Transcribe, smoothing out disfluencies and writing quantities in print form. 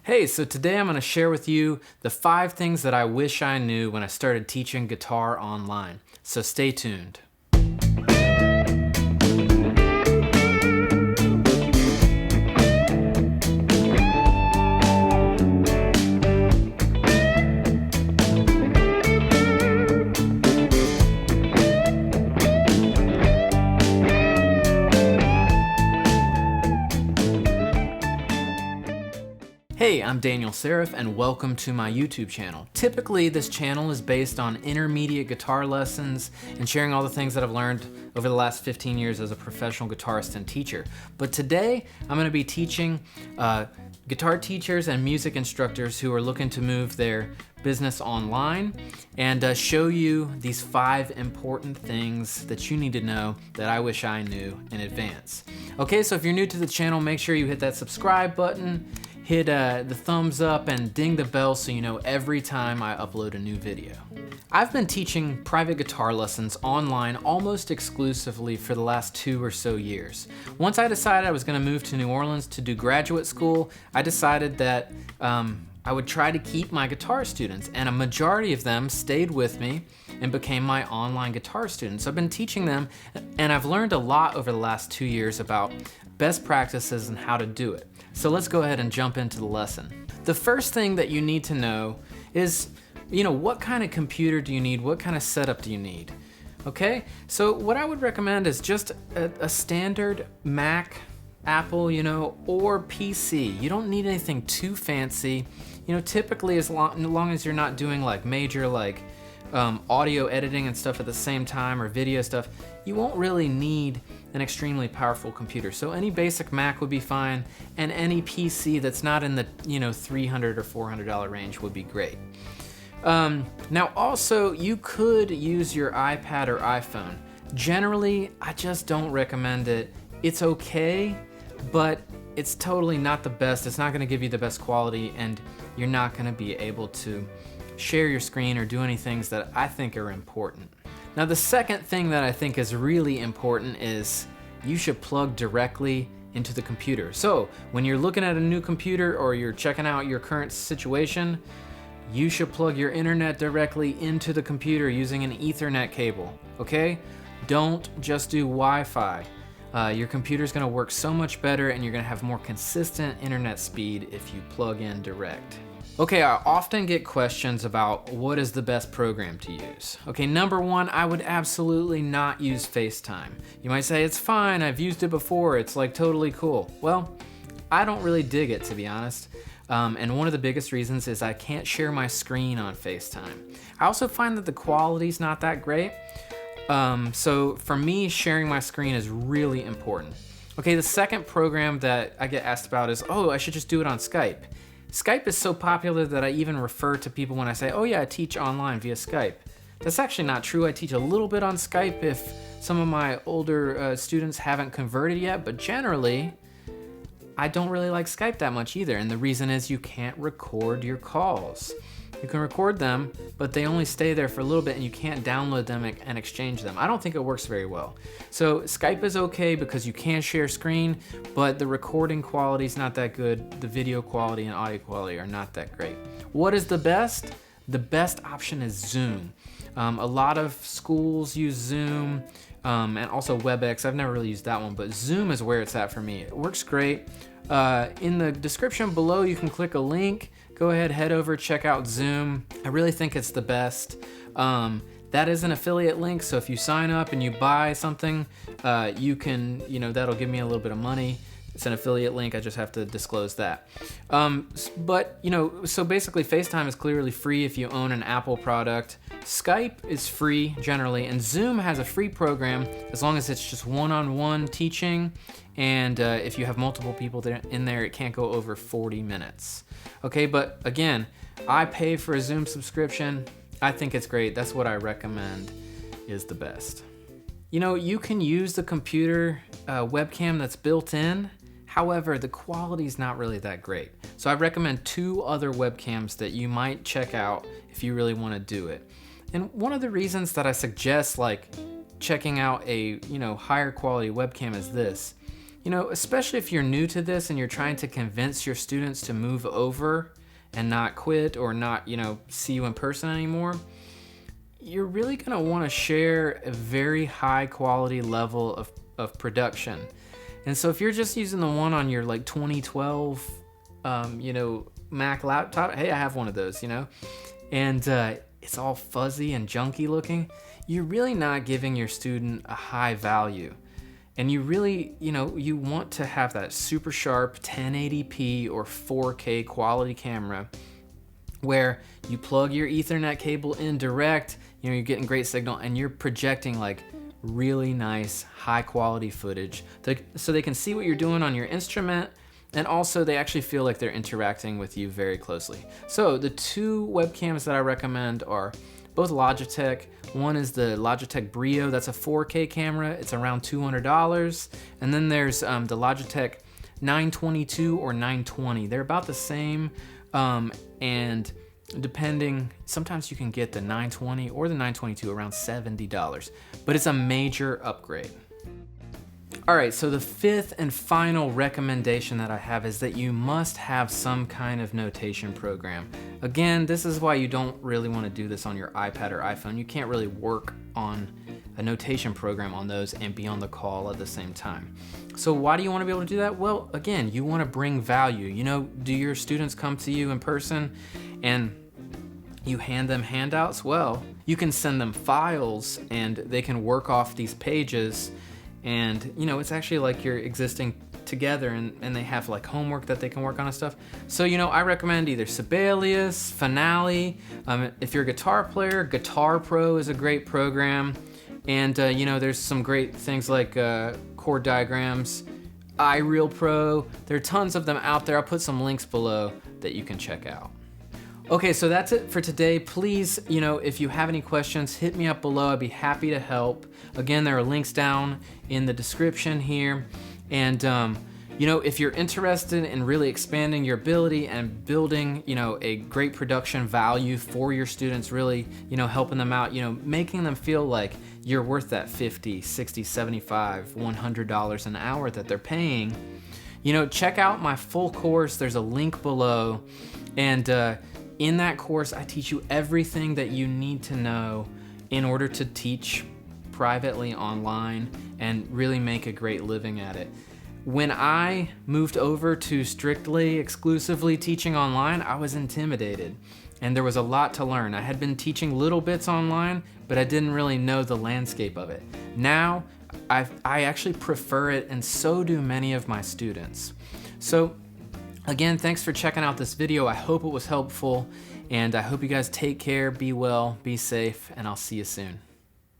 Hey, so today I'm going to share with you the 5 things that I wish I knew when I started teaching guitar online. So stay tuned. Hey, I'm Daniel Seriff and welcome to my YouTube channel. Typically, this channel is based on intermediate guitar lessons and sharing all the things that I've learned over the last 15 years as a professional guitarist and teacher. But today, I'm going to be teaching guitar teachers and music instructors who are looking to move their business online and show you these 5 important things that you need to know that I wish I knew in advance. Okay, so if you're new to the channel, make sure you hit that subscribe button, hit the thumbs up, and ding the bell so you know every time I upload a new video. I've been teaching private guitar lessons online almost exclusively for the last 2 or so years. Once I decided I was going to move to New Orleans to do graduate school, I decided that I would try to keep my guitar students, and a majority of them stayed with me and became my online guitar students. So I've been teaching them, and I've learned a lot over the last 2 years about best practices and how to do it. So let's go ahead and jump into the lesson. The first thing that you need to know is, what kind of computer do you need? What kind of setup do you need? Okay, so what I would recommend is just a standard Mac, Apple, or PC. You don't need anything too fancy. Typically as long as you're not doing like major audio editing and stuff at the same time, or video stuff, you won't really need an extremely powerful computer. So any basic Mac would be fine, and any PC that's not in the $300 or $400 range would be great. Now also, you could use your iPad or iPhone. Generally, I just don't recommend it. It's okay, but it's totally not the best. It's not going to give you the best quality, and you're not going to be able to share your screen or do any things that I think are important. Now, the second thing that I think is really important is you should plug directly into the computer. So when you're looking at a new computer or you're checking out your current situation, you should plug your internet directly into the computer using an Ethernet cable, okay? Don't just do Wi-Fi. Your computer's gonna work so much better, and you're gonna have more consistent internet speed if you plug in direct. Okay, I often get questions about what is the best program to use. Okay, number 1, I would absolutely not use FaceTime. You might say, it's fine, I've used it before, it's like totally cool. Well, I don't really dig it, to be honest. And one of the biggest reasons is I can't share my screen on FaceTime. I also find that the quality's not that great. So for me, sharing my screen is really important. Okay, the second program that I get asked about is, I should just do it on Skype. Skype is so popular that I even refer to people when I say, I teach online via Skype. That's actually not true. I teach a little bit on Skype if some of my older students haven't converted yet, but generally, I don't really like Skype that much either, and the reason is you can't record your calls. You can record them, but they only stay there for a little bit, and you can't download them and exchange them. I don't think it works very well. So Skype is okay because you can share screen, but the recording quality is not that good. The video quality and audio quality are not that great. What is the best? The best option is Zoom. A lot of schools use Zoom, and also WebEx. I've never really used that one, but Zoom is where it's at for me. It works great. In the description below, you can click a link. Go ahead, head over, check out Zoom. I really think it's the best. That is an affiliate link, so if you sign up and you buy something, you can, that'll give me a little bit of money. It's an affiliate link, I just have to disclose that. But, so basically FaceTime is clearly free if you own an Apple product. Skype is free generally, and Zoom has a free program as long as it's just one-on-one teaching, and if you have multiple people in there, it can't go over 40 minutes. Okay, but again, I pay for a Zoom subscription. I think it's great. That's what I recommend is the best. You can use the computer webcam that's built in. However, the quality is not really that great. So I recommend 2 other webcams that you might check out if you really want to do it. And one of the reasons that I suggest checking out a higher quality webcam is this. you know, especially if you're new to this and you're trying to convince your students to move over and not quit or not, you know, see you in person anymore, you're really gonna wanna share a very high quality level of production. And so if you're just using the one on your like 2012, you know, Mac laptop, hey, I have one of those, you know, and it's all fuzzy and junky looking, you're really not giving your student a high value. And you really, you know, you want to have that super sharp 1080p or 4K quality camera where you plug your Ethernet cable in direct, you know, you're getting great signal and you're projecting like really nice high quality footage so they can see what you're doing on your instrument, and also they actually feel like they're interacting with you very closely. So the two webcams that I recommend are both Logitech. One is the Logitech Brio, that's a 4K camera, it's around $200. And then there's the Logitech 922 or 920. They're about the same, and depending, sometimes you can get the 920 or the 922 around $70, but it's a major upgrade. All right, so the fifth and final recommendation that I have is that you must have some kind of notation program. Again, this is why you don't really want to do this on your iPad or iPhone. You can't really work on a notation program on those and be on the call at the same time. So why do you want to be able to do that? Well, again, you want to bring value. You know, do your students come to you in person and you hand them handouts? Well, you can send them files and they can work off these pages. And, you know, it's actually like you're existing together and they have like homework that they can work on and stuff. So, you know, I recommend either Sibelius, Finale. If you're a guitar player, Guitar Pro is a great program. And, you know, there's some great things like chord diagrams, iReal Pro. There are tons of them out there. I'll put some links below that you can check out. Okay, so that's it for today. Please, you know, if you have any questions, hit me up below. I'd be happy to help. Again, there are links down in the description here. And, you know, if you're interested in really expanding your ability and building, you know, a great production value for your students, really, you know, helping them out, you know, making them feel like you're worth that $50, $60, $75, $100 an hour that they're paying, you know, check out my full course. There's a link below. And, in that course, I teach you everything that you need to know in order to teach privately online and really make a great living at it. When I moved over to strictly, exclusively teaching online, I was intimidated and there was a lot to learn. I had been teaching little bits online, but I didn't really know the landscape of it. Now, I actually prefer it, and so do many of my students. So, again, thanks for checking out this video. I hope it was helpful, and I hope you guys take care, be well, be safe, and I'll see you soon.